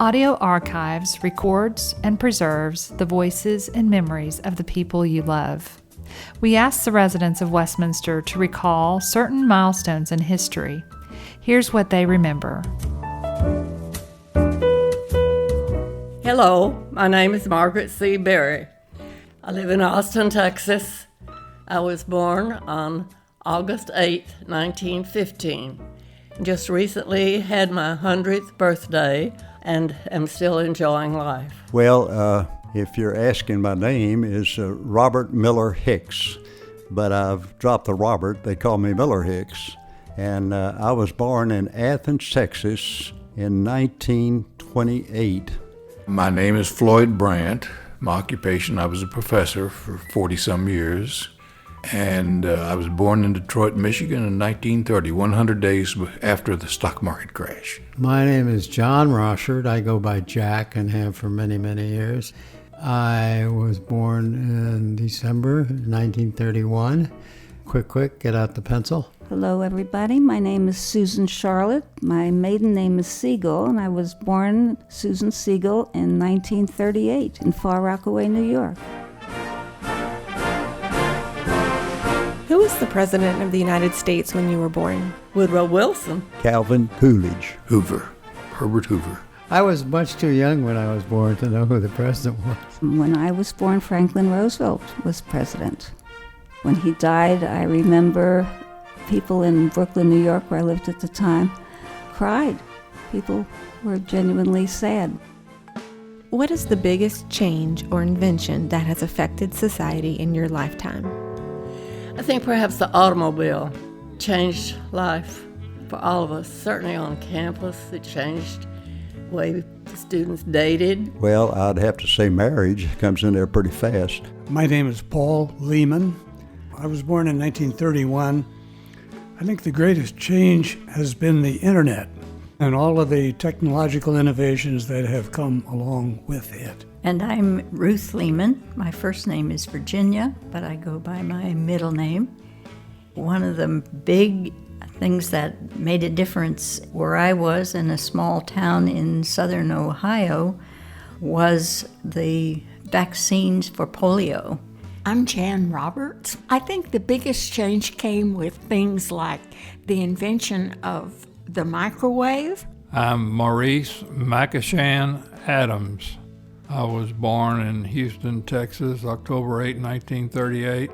Audio Archives records and preserves the voices and memories of the people you love. We ask the residents of Westminster to recall certain milestones in history. Here's what they remember. Hello, my name is Margaret C. Berry. I live in Austin, Texas. I was born on August 8, 1915. Just recently had my 100th birthday and am still enjoying life. Well, if you're asking, my name is Robert Miller Hicks, but I've dropped the Robert. They call me Miller Hicks. And I was born in Athens, Texas in 1928. My name is Floyd Brandt. My occupation, I was a professor for 40-some years. And I was born in Detroit, Michigan in 1930, 100 days after the stock market crash. My name is John Rochard. I go by Jack and have for many, many years. I was born in December 1931. Quick, get out the pencil. Hello, everybody. My name is Susan Charlotte. My maiden name is Siegel, and I was born Susan Siegel in 1938 in Far Rockaway, New York. Who was the President of the United States when you were born? Woodrow Wilson. Calvin Coolidge. Hoover, Herbert Hoover. I was much too young when I was born to know who the president was. When I was born, Franklin Roosevelt was president. When he died, I remember people in Brooklyn, New York, where I lived at the time, cried. People were genuinely sad. What is the biggest change or invention that has affected society in your lifetime? I think perhaps the automobile changed life for all of us. Certainly on campus, it changed the way the students dated. Well, I'd have to say marriage comes in there pretty fast. My name is Paul Lehman. I was born in 1931. I think the greatest change has been the internet and all of the technological innovations that have come along with it. And I'm Ruth Lehman. My first name is Virginia, but I go by my middle name. One of the big things that made a difference where I was in a small town in southern Ohio was the vaccines for polio. I'm Jan Roberts. I think the biggest change came with things like the invention of the microwave. I'm Maurice Macashan Adams. I was born in Houston, Texas, October 8, 1938,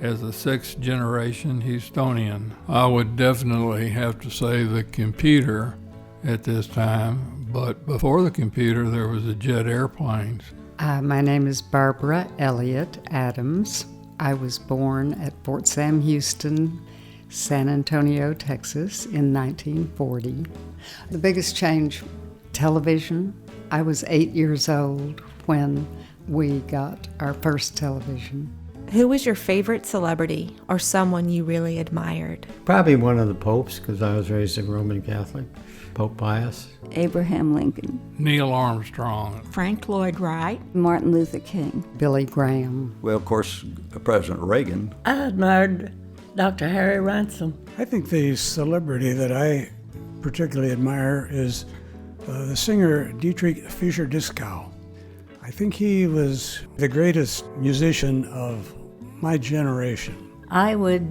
as a sixth-generation Houstonian. I would definitely have to say the computer at this time, but before the computer, there was the jet airplanes. My name is Barbara Elliott Adams. I was born at Fort Sam Houston, San Antonio, Texas, in 1940. The biggest change, television. I was 8 years old when we got our first television. Who was your favorite celebrity or someone you really admired? Probably one of the popes, because I was raised a Roman Catholic. Pope Pius. Abraham Lincoln. Neil Armstrong. Frank Lloyd Wright. Martin Luther King. Billy Graham. Well, of course, President Reagan. I admired Dr. Harry Ransom. I think the celebrity that I particularly admire is the singer Dietrich Fischer-Dieskau. I think he was the greatest musician of my generation. I would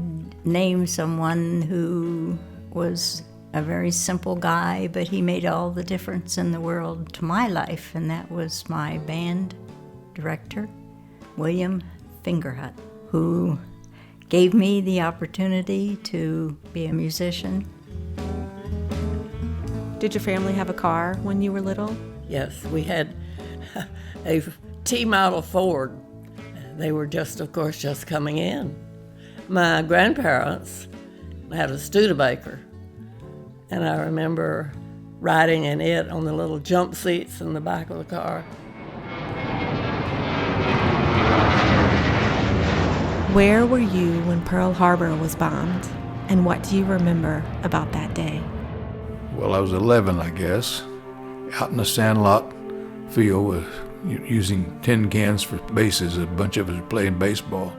name someone who was a very simple guy, but he made all the difference in the world to my life, and that was my band director, William Fingerhut, who gave me the opportunity to be a musician. Did your family have a car when you were little? Yes, we had a T-model Ford. They were of course, just coming in. My grandparents had a Studebaker, and I remember riding in it on the little jump seats in the back of the car. Where were you when Pearl Harbor was bombed, and what do you remember about that day? Well, I was 11, I guess, out in the sandlot field with using tin cans for bases. A bunch of us were playing baseball.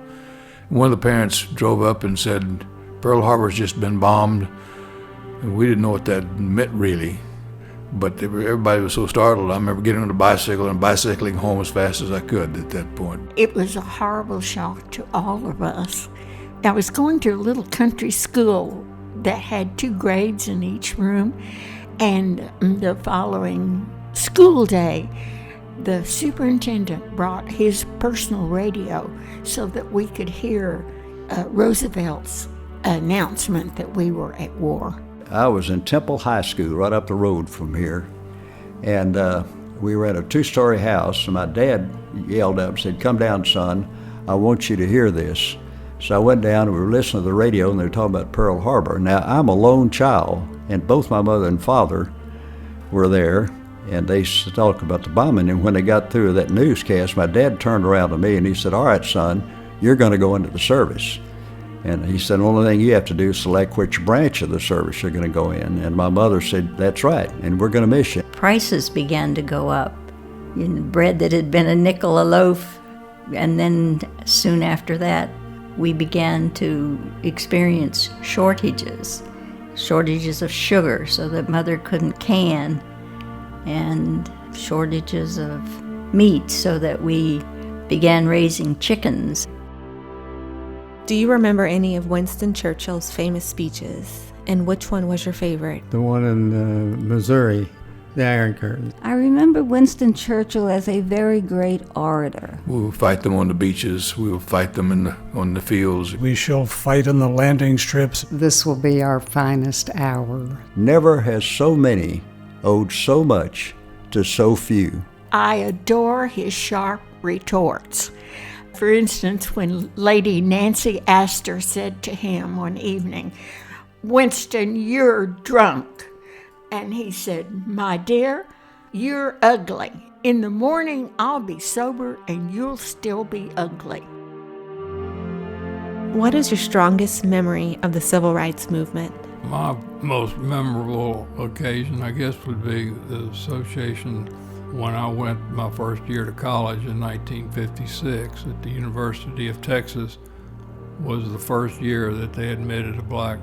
One of the parents drove up and said, "Pearl Harbor's just been bombed." And we didn't know what that meant really. But everybody was so startled. I remember getting on a bicycle and bicycling home as fast as I could at that point. It was a horrible shock to all of us. I was going to a little country school that had 2 grades in each room, and the following school day, the superintendent brought his personal radio so that we could hear Roosevelt's announcement that we were at war. I was in Temple High School right up the road from here, and we were at a 2-story house, and my dad yelled up and said, "Come down, son, I want you to hear this." So I went down and we were listening to the radio, and they were talking about Pearl Harbor. Now, I'm a lone child, and both my mother and father were there, and they talked about the bombing. And when they got through that newscast, my dad turned around to me and he said, "All right, son, you're going to go into the service." And he said, "The only thing you have to do is select which branch of the service you're going to go in." And my mother said, "That's right, and we're going to miss you." Prices began to go up. Bread that had been a nickel a loaf, and then soon after that, we began to experience shortages of sugar so that Mother couldn't can, and shortages of meat so that we began raising chickens. Do you remember any of Winston Churchill's famous speeches, and which one was your favorite? The one in Missouri, the Iron Curtain. I remember Winston Churchill as a very great orator. We will fight them on the beaches. We will fight them on the fields. We shall fight on the landing strips. This will be our finest hour. Never has so many owed so much to so few. I adore his sharp retorts. For instance, when Lady Nancy Astor said to him one evening, "Winston, you're drunk." And he said, "My dear, you're ugly. In the morning, I'll be sober and you'll still be ugly." What is your strongest memory of the Civil Rights Movement? My most memorable occasion, I guess, would be the association when I went my first year to college in 1956 at the University of Texas. Was the first year that they admitted a black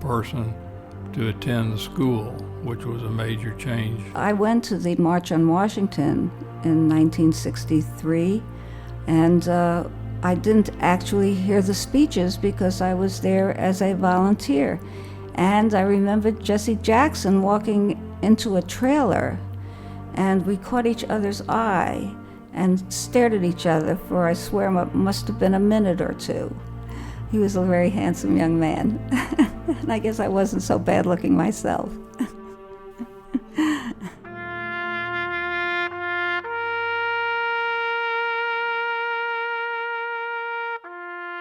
person to attend the school, which was a major change. I went to the March on Washington in 1963, and I didn't actually hear the speeches because I was there as a volunteer. And I remember Jesse Jackson walking into a trailer, and we caught each other's eye and stared at each other for, I swear, must have been a minute or two. He was a very handsome young man. And I guess I wasn't so bad looking myself.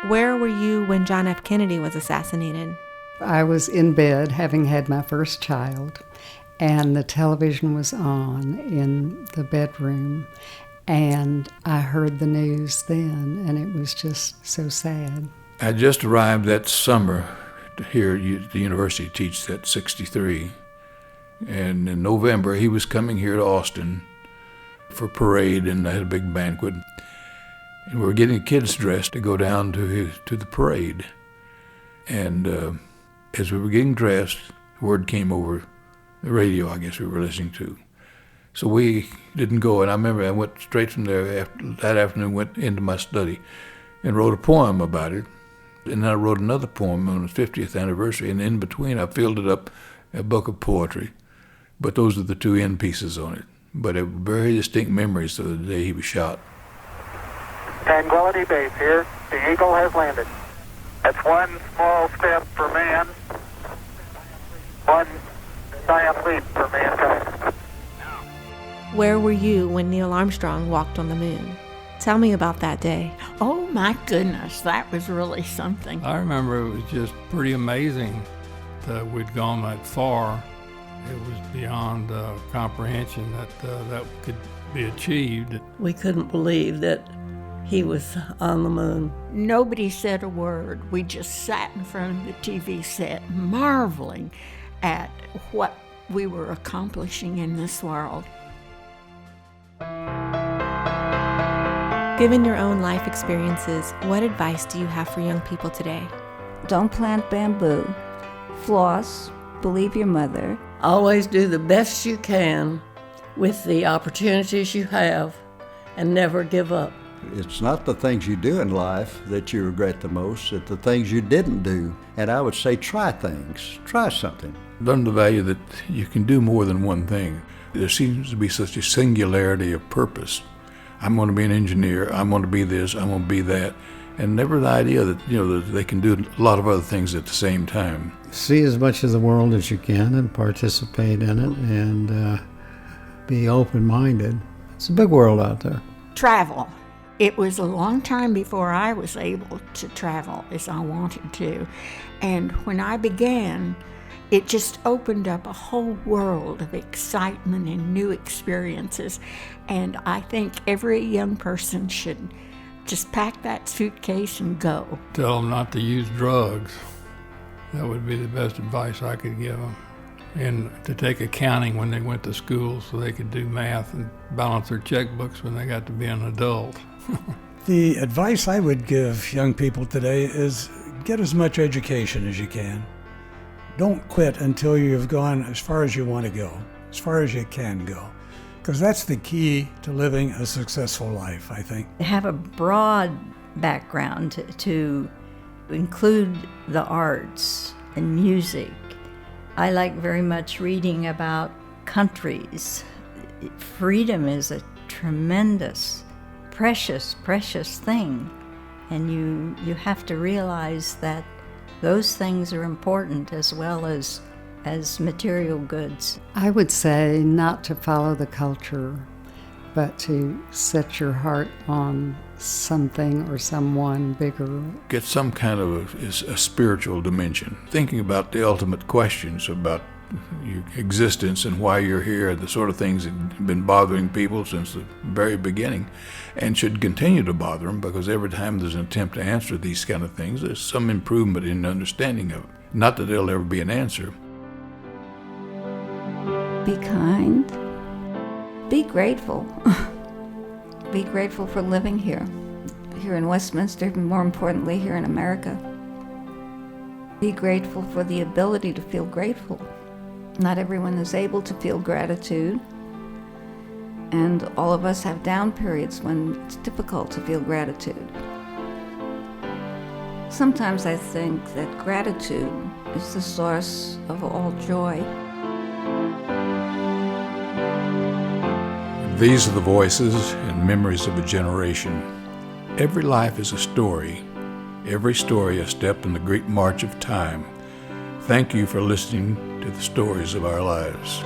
Where were you when John F. Kennedy was assassinated? I was in bed having had my first child, and the television was on in the bedroom, and I heard the news then, and it was just so sad. I just arrived that summer here at the university to teach at 63, and in November he was coming here to Austin for parade, and I had a big banquet, and we were getting kids dressed to go down to the parade. And as we were getting dressed, word came over the radio, I guess we were listening to. So we didn't go, and I remember I went straight from there that afternoon, went into my study and wrote a poem about it. And then I wrote another poem on the 50th anniversary, and in between I filled it up a book of poetry. But those are the two end pieces on it. But it were very distinct memories of the day he was shot. Tranquility Base here. The Eagle has landed. That's one small step for man, one giant leap for mankind. Where were you when Neil Armstrong walked on the moon? Tell me about that day. Oh my goodness, that was really something. I remember it was just pretty amazing that we'd gone that far. It was beyond comprehension that could be achieved. We couldn't believe that he was on the moon. Nobody said a word. We just sat in front of the TV set, marveling at what we were accomplishing in this world. Given your own life experiences, what advice do you have for young people today? Don't plant bamboo. Floss. Believe your mother. Always do the best you can with the opportunities you have and never give up. It's not the things you do in life that you regret the most, it's the things you didn't do. And I would say try things, try something. Learn the value that you can do more than one thing. There seems to be such a singularity of purpose. I'm going to be an engineer, I'm going to be this, I'm going to be that. And never the idea that, that they can do a lot of other things at the same time. See as much of the world as you can and participate in it and be open-minded. It's a big world out there. Travel. It was a long time before I was able to travel as I wanted to. And when I began, it just opened up a whole world of excitement and new experiences. And I think every young person should just pack that suitcase and go. Tell them not to use drugs. That would be the best advice I could give them. And to take accounting when they went to school so they could do math and balance their checkbooks when they got to be an adult. The advice I would give young people today is get as much education as you can. Don't quit until you've gone as far as you want to go, as far as you can go, because that's the key to living a successful life, I think. Have a broad background to include the arts and music. I like very much reading about countries. Freedom is a tremendous, precious thing. And you have to realize that those things are important as well as material goods. I would say not to follow the culture, but to set your heart on something or someone bigger. Get some kind of a spiritual dimension. Thinking about the ultimate questions about your existence and why you're here, the sort of things that have been bothering people since the very beginning and should continue to bother them, because every time there's an attempt to answer these kind of things, there's some improvement in understanding of it. Not that there'll ever be an answer. Be kind. Be grateful. Be grateful for living here in Westminster, and more importantly, here in America. Be grateful for the ability to feel grateful. Not everyone is able to feel gratitude, and all of us have down periods when it's difficult to feel gratitude. Sometimes I think that gratitude is the source of all joy. These are the voices and memories of a generation. Every life is a story, every story a step in the great march of time. Thank you for listening to the stories of our lives.